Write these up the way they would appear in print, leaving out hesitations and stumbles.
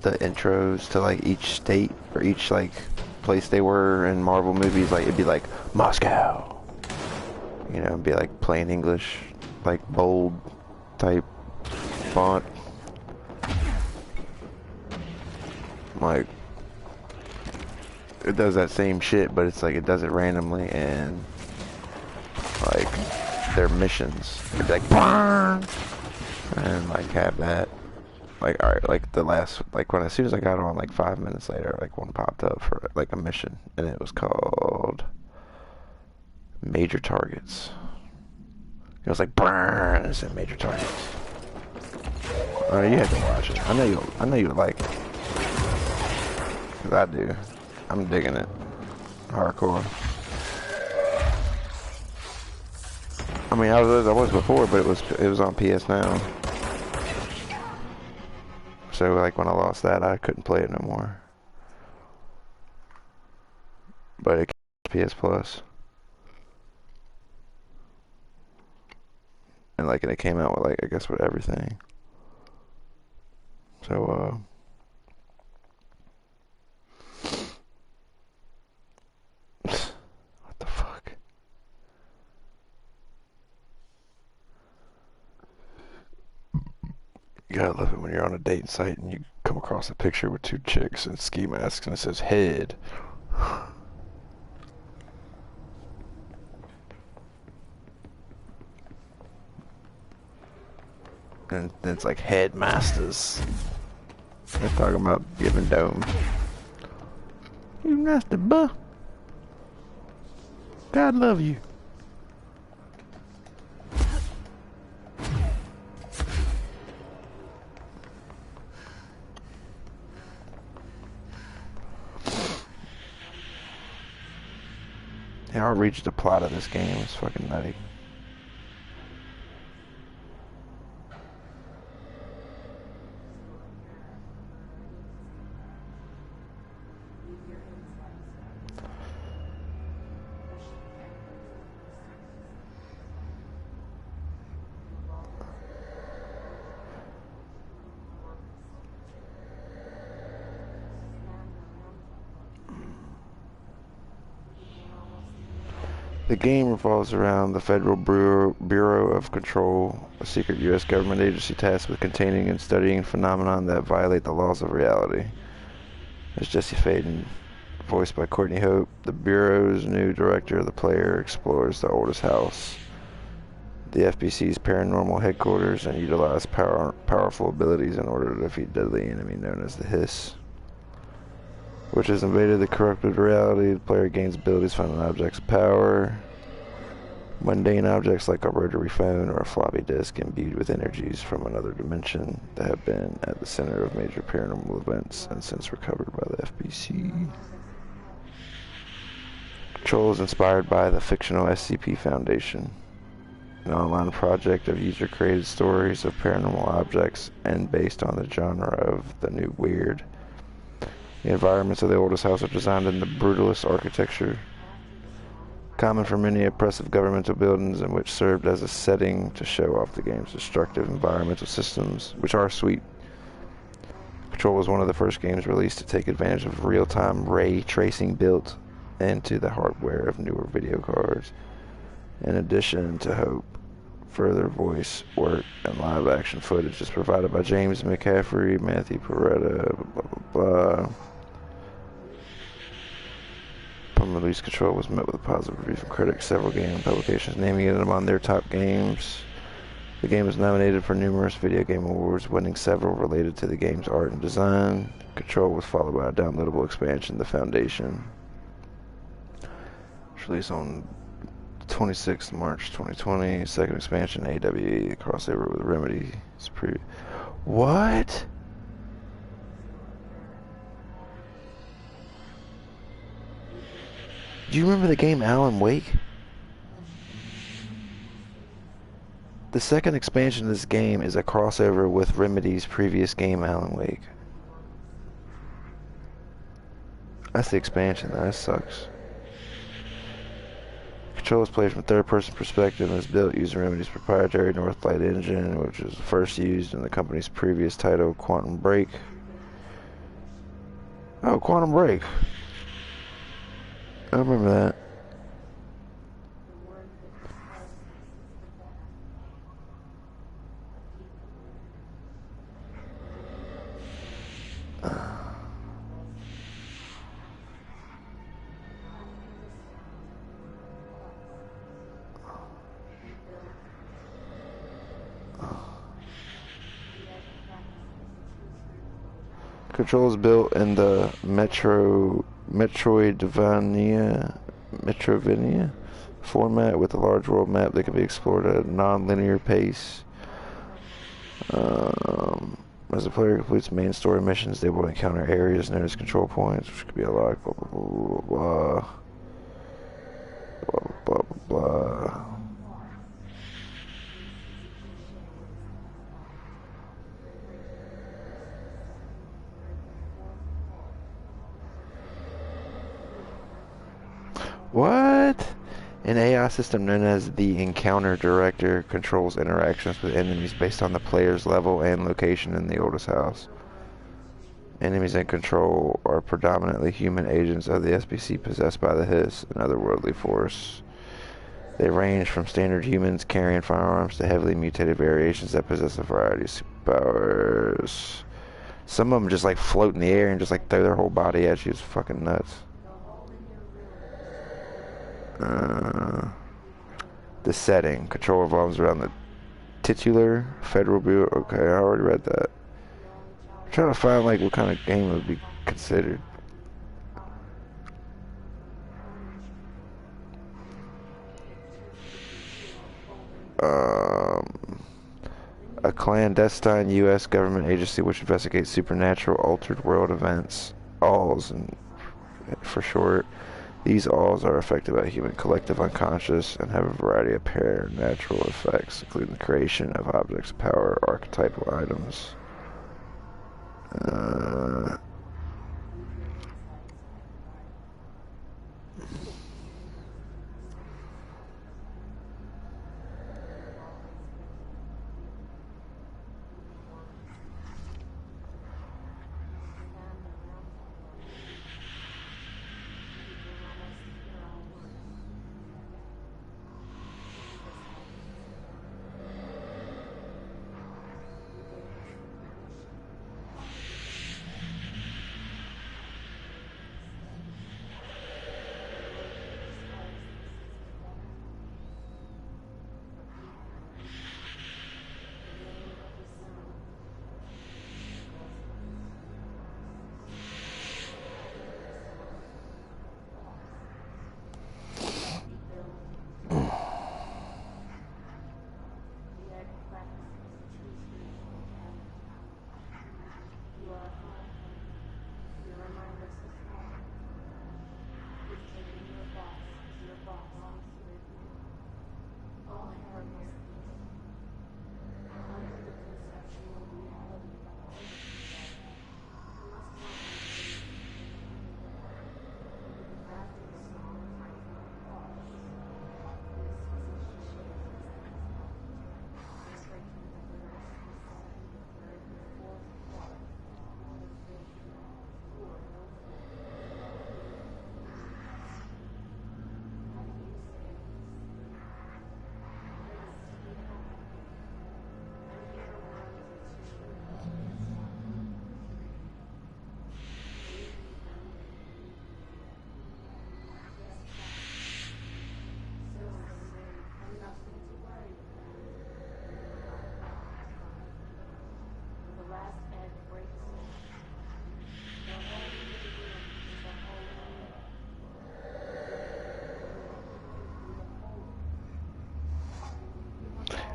the intros to like each state or each like place they were in Marvel movies. Like it'd be like Moscow, you know, it'd be like plain English, like bold type font. Like it does that same shit, but it's like it does it randomly, and like their missions, it'd be like burn, and like have that. Like alright, like the last, like when as soon as I got on, like 5 minutes later, like one popped up for like a mission, and it was called Major Targets. It was like burn, and it said Major Targets. You had to watch it. I know you would like it. 'Cause I do. I'm digging it. Hardcore. I mean, I was before, but it was on PS Now. So like when I lost that, I couldn't play it no more. But it came to PS Plus, and like it came out with like I guess with everything. So what the fuck? You gotta love it when you're on a dating site and you come across a picture with two chicks in ski masks and it says head. And it's like headmasters. They're talking about giving dome. You nasty buh. God love you. Yeah, I'll reach the plot of this game. It's fucking nutty. The game revolves around the Federal Bureau of Control, a secret U.S. government agency tasked with containing and studying phenomena that violate the laws of reality. As Jesse Faden, voiced by Courtney Hope, the Bureau's new director, the player explores the oldest house, the FBC's paranormal headquarters, and utilize powerful abilities in order to defeat a deadly enemy known as the Hiss, which has invaded the corrupted reality. The player gains abilities from an object's power. Mundane objects like a rotary phone or a floppy disk imbued with energies from another dimension that have been at the center of major paranormal events and since recovered by the FBC. Control is inspired by the fictional SCP Foundation, an online project of user-created stories of paranormal objects and based on the genre of the new weird. The environments of the oldest house are designed in the brutalist architecture, common for many oppressive governmental buildings, and which served as a setting to show off the game's destructive environmental systems, which are sweet. Control was one of the first games released to take advantage of real-time ray tracing built into the hardware of newer video cards. In addition to Hope, further voice work and live-action footage is provided by James McCaffrey, Matthew Peretta, blah, blah, blah. Upon release, Control was met with a positive review from critics, several game publications naming it among their top games. The game was nominated for numerous video game awards, winning several related to the game's art and design. Control was followed by a downloadable expansion, The Foundation, which released on 26th March 2020. Second expansion, AWE, crossover with Remedy. What? Do you remember the game Alan Wake? The second expansion of this game is a crossover with Remedy's previous game Alan Wake. That's the expansion, that sucks. Control is played from third-person perspective and is built using Remedy's proprietary Northlight engine, which was first used in the company's previous title, Quantum Break. Oh, Quantum Break. I remember that. Controls built in the Metrovania format with a large world map that can be explored at a non-linear pace. As the player completes main story missions, they will encounter areas known as control points, which could be a lot. Blah blah blah blah blah blah blah. What? An AI system known as the Encounter Director controls interactions with enemies based on the player's level and location in the oldest house. Enemies in control are predominantly human agents of the SBC possessed by the Hiss, an otherworldly force. They range from standard humans carrying firearms to heavily mutated variations that possess a variety of superpowers. Some of them just like float in the air and just like throw their whole body at you. It's fucking nuts. The setting. Control revolves around the titular Federal Bureau. Okay, I already read that. I'm trying to find like what kind of game would be considered. A clandestine U.S. government agency which investigates supernatural altered world events. ALLs, and for short. These alls are affected by human collective unconscious and have a variety of paranormal effects, including the creation of objects of power, archetypal items.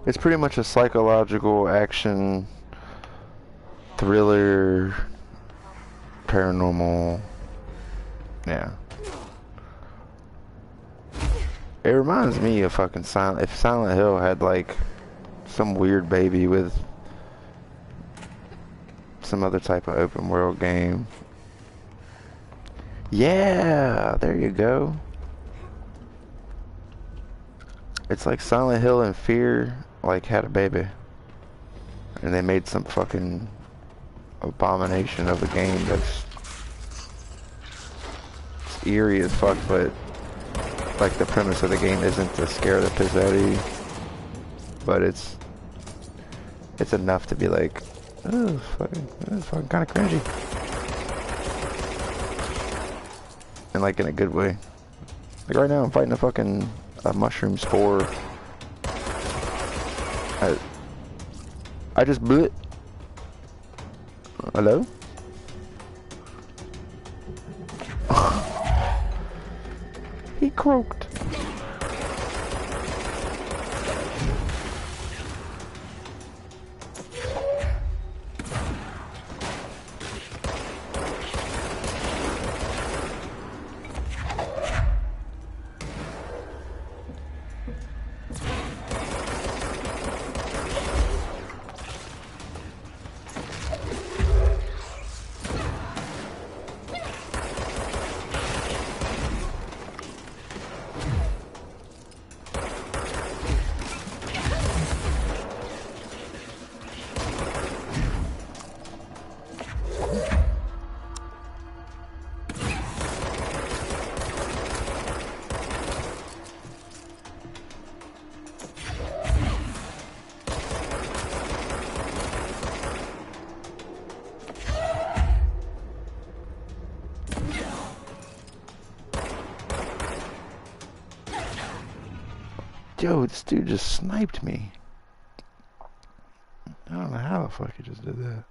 It's pretty much a psychological action thriller, paranormal. Yeah. It reminds me of fucking Silent. If Silent Hill had like some weird baby with some other type of open world game. Yeah, there you go. It's like Silent Hill and Fear like had a baby. And they made some fucking abomination of a game that's eerie as fuck, but like the premise of the game isn't to scare the piss out of you, but it's enough to be like, oh, fucking kind of cringy, and like in a good way. Like right now, I'm fighting a mushroom spore. I just blew it. Hello? He croaked. Yo, this dude just sniped me. I don't know how the fuck he just did that.